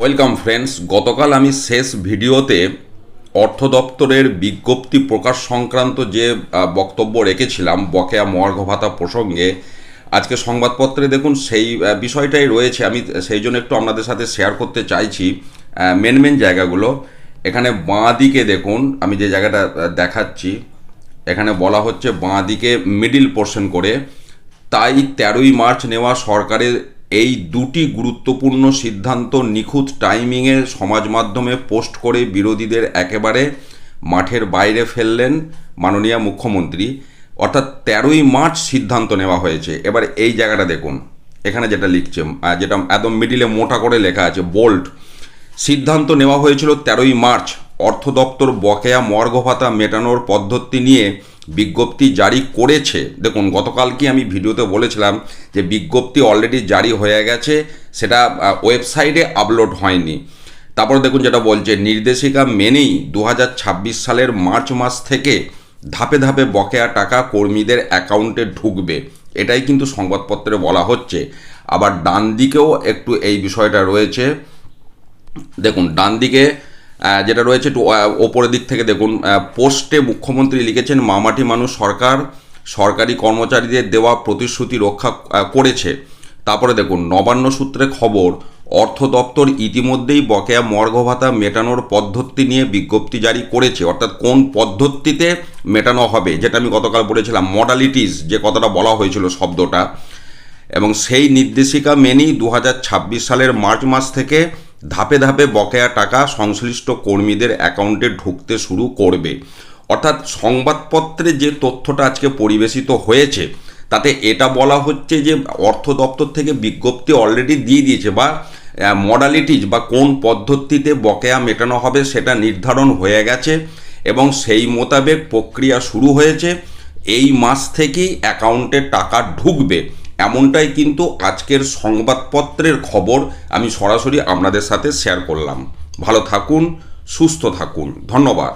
Welcome friends, গতকাল আমি শেষ ভিডিওতে অর্থ দপ্তরের বিজ্ঞপ্তি প্রকাশ সংক্রান্ত যে বক্তব্য রেখেছিলাম বকেয়া মহার্ঘ ভাতা প্রসঙ্গে, আজকে সংবাদপত্রে দেখুন সেই বিষয়টাই রয়েছে। আমি সেই জন্য একটু আপনাদের সাথে শেয়ার করতে চাইছি মেন জায়গাগুলো। এখানে বাঁ দিকে দেখুন, আমি যে জায়গাটা দেখাচ্ছি, এখানে বলা হচ্ছে বাঁ দিকে মিডিল পোর্শন করে, তাই 13ই মার্চ নেওয়া সরকারের এই দুটি গুরুত্বপূর্ণ সিদ্ধান্ত নিখুঁত টাইমিংয়ে সমাজ মাধ্যমে পোস্ট করে বিরোধীদের একেবারে মাঠের বাইরে ফেললেন মাননীয় মুখ্যমন্ত্রী। অর্থাৎ 13ই মার্চ সিদ্ধান্ত নেওয়া হয়েছে। এবার এই জায়গাটা দেখুন, এখানে যেটা লিখছে, যেটা একদম মিডিলে মোটা করে লেখা আছে বোল্ড, সিদ্ধান্ত নেওয়া হয়েছিল 13ই মার্চ। অর্থ দপ্তর বকেয়া মহার্ঘ ভাতা মেটানোর পদ্ধতি নিয়ে বিজ্ঞপ্তি জারি করেছে। দেখুন, গতকাল কি আমি ভিডিওতে বলেছিলাম যে বিজ্ঞপ্তি অলরেডি জারি হয়ে গেছে, সেটা ওয়েবসাইটে আপলোড হয়নি। তারপরে দেখুন যেটা বলছে, নির্দেশিকা মেনেই 2026 সালের মার্চ মাস থেকে ধাপে ধাপে বকেয়া টাকা কর্মীদের অ্যাকাউন্টে ঢুকবে, এটাই কিন্তু সংবাদপত্রে বলা হচ্ছে। আবার ডান দিকেও একটু এই বিষয়টা রয়েছে। দেখুন ডান দিকে যেটা রয়েছে, একটু ওপরের দিক থেকে দেখুন, পোস্টে মুখ্যমন্ত্রী লিখেছেন, মামাটি মানুষ সরকার সরকারি কর্মচারীদের দেওয়া প্রতিশ্রুতি রক্ষা করেছে। তারপরে দেখুন, নবান্ন সূত্রে খবর, অর্থ দপ্তর ইতিমধ্যেই বকেয়া মহার্ঘ ভাতা মেটানোর পদ্ধতি নিয়ে বিজ্ঞপ্তি জারি করেছে। অর্থাৎ কোন পদ্ধতিতে মেটানো হবে, যেটা আমি গতকাল বলেছিলাম, মডালিটিস যে কথাটা বলা হয়েছিল শব্দটা, এবং সেই নির্দেশিকা মেনেই 2026 সালের মার্চ মাস থেকে ধাপে ধাপে বকেয়া টাকা সংশ্লিষ্ট কর্মীদের অ্যাকাউন্টে ঢুকতে শুরু করবে। অর্থাৎ সংবাদপত্রে যে তথ্যটা আজকে পরিবেশিত হয়েছে, তাতে এটা বলা হচ্ছে যে অর্থ দপ্তর থেকে বিজ্ঞপ্তি অলরেডি দিয়ে দিয়েছে, বা মডালিটিজ বা কোন পদ্ধতিতে বকেয়া মেটানো হবে সেটা নির্ধারণ হয়ে গেছে, এবং সেই মোতাবেক প্রক্রিয়া শুরু হয়েছে। এই মাস থেকেই অ্যাকাউন্টে টাকা ঢুকবে, এমনটাই কিন্তু আজকের সংবাদপত্রের খবর আমি সরাসরি আপনাদের সাথে শেয়ার করলাম। ভালো থাকুন, সুস্থ থাকুন, ধন্যবাদ।